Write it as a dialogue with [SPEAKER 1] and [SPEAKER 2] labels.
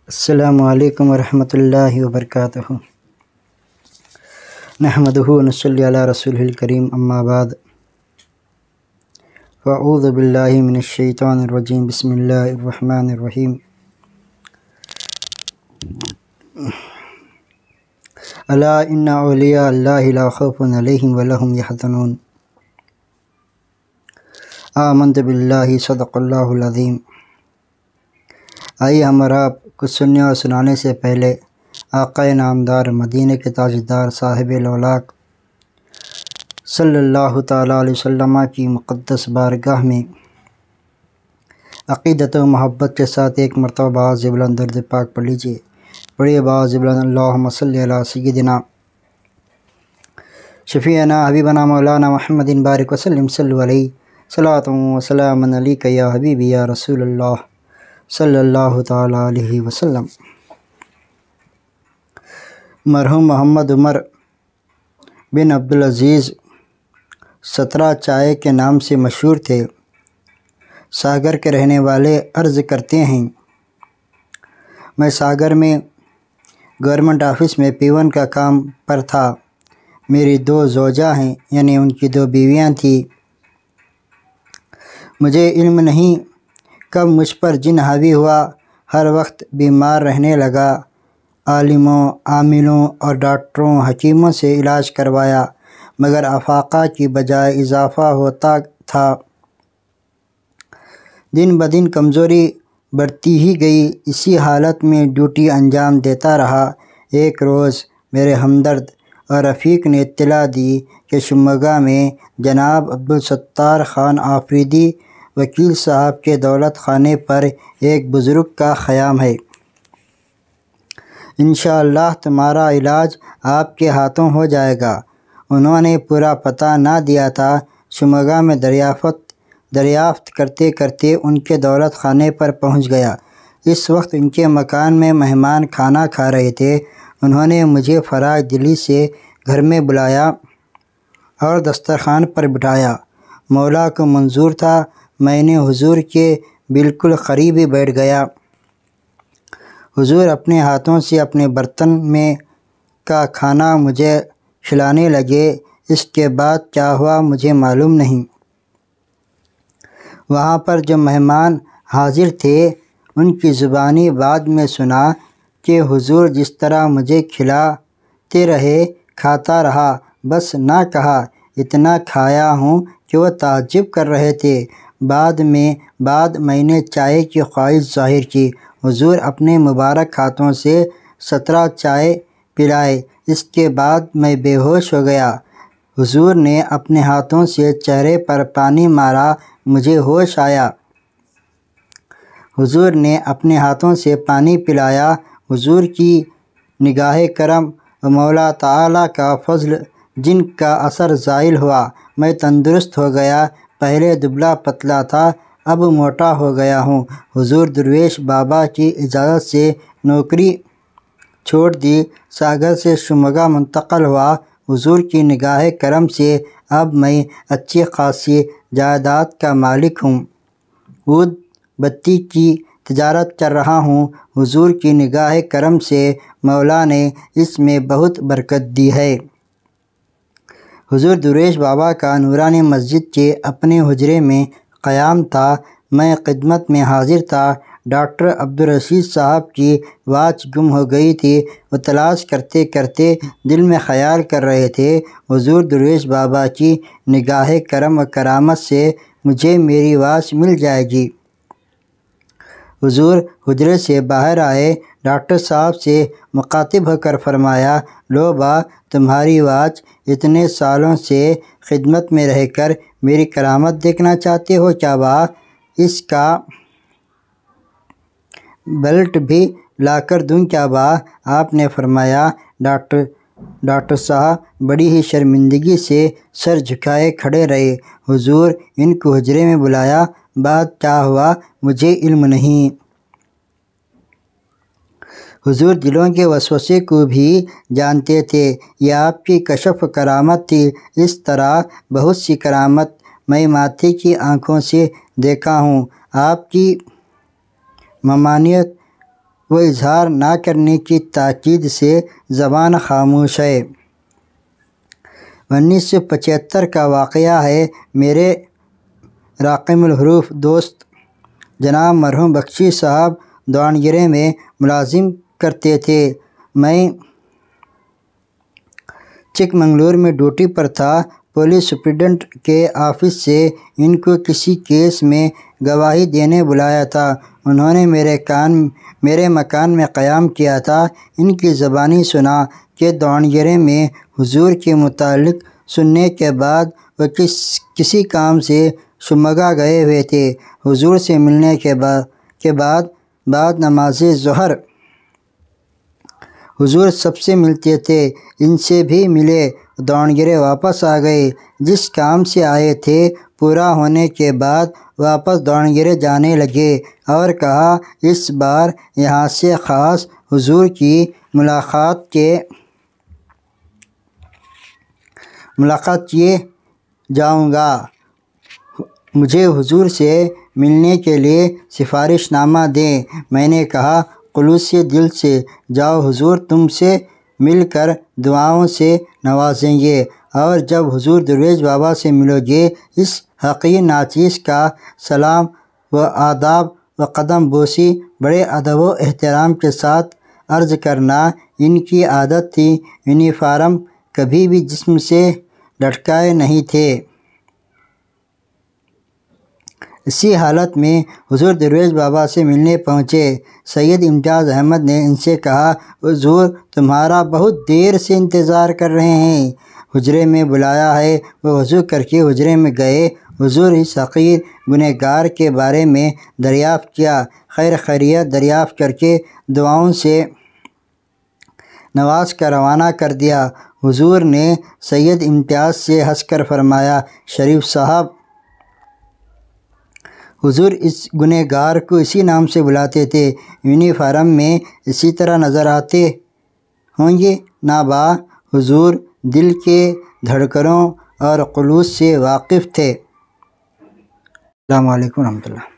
[SPEAKER 1] السلام علیکم ورحمۃ اللہ وبرکاتہ۔ نحمدہ ونصلی علی رسولہ الکریم، اما بعد، فاعوذ باللہ من الشیطان الرجیم، بسم اللہ الرحمن الرحیم۔ الا ان اولیاء اللہ لا خوف علیہم ولا ھم یحزنون۔ آمنت باللہ، صدق اللہ العظیم۔ آئیے ہم اور آپ کچھ سننے اور سنانے سے پہلے آقا نامدار، مدینہ کے تاجدار، صاحب الاولاق صلی اللہ تعالیٰ علیہ وسلم کی مقدس بارگاہ میں عقیدت و محبت کے ساتھ ایک مرتبہ باز بلند درود پاک پڑھ لیجیے۔ پڑھیے باز بلند، اللہم صلی علی سیدنا شفیعنا حبیبنا مولانا محمد بارک وسلم، صلی علیہ صلاۃ و سلام علیک یا حبیبی یا رسول اللہ صلی اللہ تعالیٰ علیہ وسلم۔ مرحوم محمد عمر بن عبدالعزیز 17 چائے کے نام سے مشہور تھے۔ ساگر کے رہنے والے عرض کرتے ہیں، میں ساگر میں گورنمنٹ آفس میں پیون کا کام پر تھا۔ میری 2 زوجہ ہیں، یعنی ان کی 2 بیویاں تھیں۔ مجھے علم نہیں کب مجھ پر جن حاوی ہوا، ہر وقت بیمار رہنے لگا۔ عالموں، عاملوں اور ڈاکٹروں، حکیموں سے علاج کروایا، مگر افاقہ کی بجائے اضافہ ہوتا تھا۔ دن بدن کمزوری بڑھتی ہی گئی۔ اسی حالت میں ڈیوٹی انجام دیتا رہا۔ ایک روز میرے ہمدرد اور رفیق نے اطلاع دی کہ شموگا میں جناب عبدالستار خان آفریدی وکیل صاحب کے دولت خانے پر ایک بزرگ کا خیام ہے۔ انشاءاللہ تمہارا علاج آپ کے ہاتھوں ہو جائے گا۔ انہوں نے پورا پتہ نہ دیا تھا۔ شموگا میں دریافت کرتے کرتے ان کے دولت خانے پر پہنچ گیا۔ اس وقت ان کے مکان میں مہمان کھانا کھا رہے تھے۔ انہوں نے مجھے فراخ دلی سے گھر میں بلایا اور دسترخوان پر بٹھایا۔ مولا کو منظور تھا، میں نے حضور کے بالکل قریب ہی بیٹھ گیا۔ حضور اپنے ہاتھوں سے اپنے برتن میں کا کھانا مجھے کھلانے لگے۔ اس کے بعد کیا ہوا مجھے معلوم نہیں۔ وہاں پر جو مہمان حاضر تھے ان کی زبانی بعد میں سنا کہ حضور جس طرح مجھے کھلاتے رہے، کھاتا رہا، بس نہ کہا، اتنا کھایا ہوں کہ وہ تعجب کر رہے تھے۔ بعد میں نے چائے کی خواہش ظاہر کی۔ حضور اپنے مبارک ہاتھوں سے 17 چائے پلائے۔ اس کے بعد میں بے ہوش ہو گیا۔ حضور نے اپنے ہاتھوں سے چہرے پر پانی مارا، مجھے ہوش آیا۔ حضور نے اپنے ہاتھوں سے پانی پلایا۔ حضور کی نگاہ کرم و مولا تعالیٰ کا فضل جن کا اثر زائل ہوا، میں تندرست ہو گیا۔ پہلے دبلا پتلا تھا، اب موٹا ہو گیا ہوں۔ حضور درویش بابا کی اجازت سے نوکری چھوڑ دی، ساگر سے شموگا منتقل ہوا۔ حضور کی نگاہ کرم سے اب میں اچھی خاصی جائیداد کا مالک ہوں۔ عود بتی کی تجارت کر رہا ہوں۔ حضور کی نگاہ کرم سے مولا نے اس میں بہت برکت دی ہے۔ حضور درویش بابا کا نورانی مسجد کے اپنے حجرے میں قیام تھا۔ میں خدمت میں حاضر تھا۔ ڈاکٹر عبدالرشید صاحب کی واچ گم ہو گئی تھی۔ وہ تلاش کرتے کرتے دل میں خیال کر رہے تھے، حضور درویش بابا کی نگاہ کرم و کرامت سے مجھے میری واچ مل جائے گی۔ حضور حجرے سے باہر آئے، ڈاکٹر صاحب سے مخاطب ہو کر فرمایا، لو با، تمہاری واچ، اتنے سالوں سے خدمت میں رہ کر میری کرامت دیکھنا چاہتے ہو کیا با؟ اس کا بیلٹ بھی لا کر دوں کیا با؟ آپ نے فرمایا، ڈاکٹر صاحب بڑی ہی شرمندگی سے سر جھکائے کھڑے رہے۔ حضور ان کو حجرے میں بلایا، بات کیا ہوا مجھے علم نہیں۔ حضور دلوں کے وسوسے کو بھی جانتے تھے، یہ آپ کی کشف کرامت تھی۔ اس طرح بہت سی کرامت میں ماتھے کی آنکھوں سے دیکھا ہوں۔ آپ کی ممانعت وہ اظہار نہ کرنے کی تاکید سے زبان خاموش ہے۔ 1975 کا واقعہ ہے۔ میرے راقم الحروف دوست جناب مرحوم بخشی صاحب داونگیرے میں ملازم کرتے تھے۔ میں چک منگلور میں ڈیوٹی پر تھا۔ پولیس سپرنٹنڈنٹ کے آفس سے ان کو کسی کیس میں گواہی دینے بلایا تھا۔ انہوں نے میرے مکان میں قیام کیا تھا۔ ان کی زبانی سنا کہ داونگیرے میں حضور کے متعلق سننے کے بعد وہ کسی کام سے شموگا گئے ہوئے تھے۔ حضور سے ملنے کے بعد نماز ظہر حضور سب سے ملتے تھے، ان سے بھی ملے، داونگیرے واپس آ گئے۔ جس کام سے آئے تھے پورا ہونے کے بعد واپس داونگیرے جانے لگے اور کہا اس بار یہاں سے خاص حضور کی ملاقات کیے جاؤں گا، مجھے حضور سے ملنے کے لیے سفارش نامہ دیں۔ میں نے کہا خلوص دل سے جاؤ، حضور تم سے مل کر دعاؤں سے نوازیں گے، اور جب حضور درویش بابا سے ملو گے اس حقیر ناچیز کا سلام و آداب و قدم بوسی بڑے ادب و احترام کے ساتھ عرض کرنا۔ ان کی عادت تھی، یونیفارم کبھی بھی جسم سے لٹکائے نہیں تھے۔ اسی حالت میں حضور درویش بابا سے ملنے پہنچے۔ سید امتیاز احمد نے ان سے کہا حضور تمہارا بہت دیر سے انتظار کر رہے ہیں، حجرے میں بلایا ہے۔ وہ وضو کر کے حجرے میں گئے۔ حضور اس حقیر گنہگار کے بارے میں دریافت کیا، خیر خیریت دریافت کر کے دعاؤں سے نواز کر روانہ کر دیا۔ حضور نے سید امتیاز سے ہنس کر فرمایا شریف صاحب، حضور اس گنہگار کو اسی نام سے بلاتے تھے، یونیفارم میں اسی طرح نظر آتے ہوں گے۔ نابا حضور دل کے دھڑکنوں اور خلوص سے واقف تھے۔ السلام علیکم ورحمۃ اللہ۔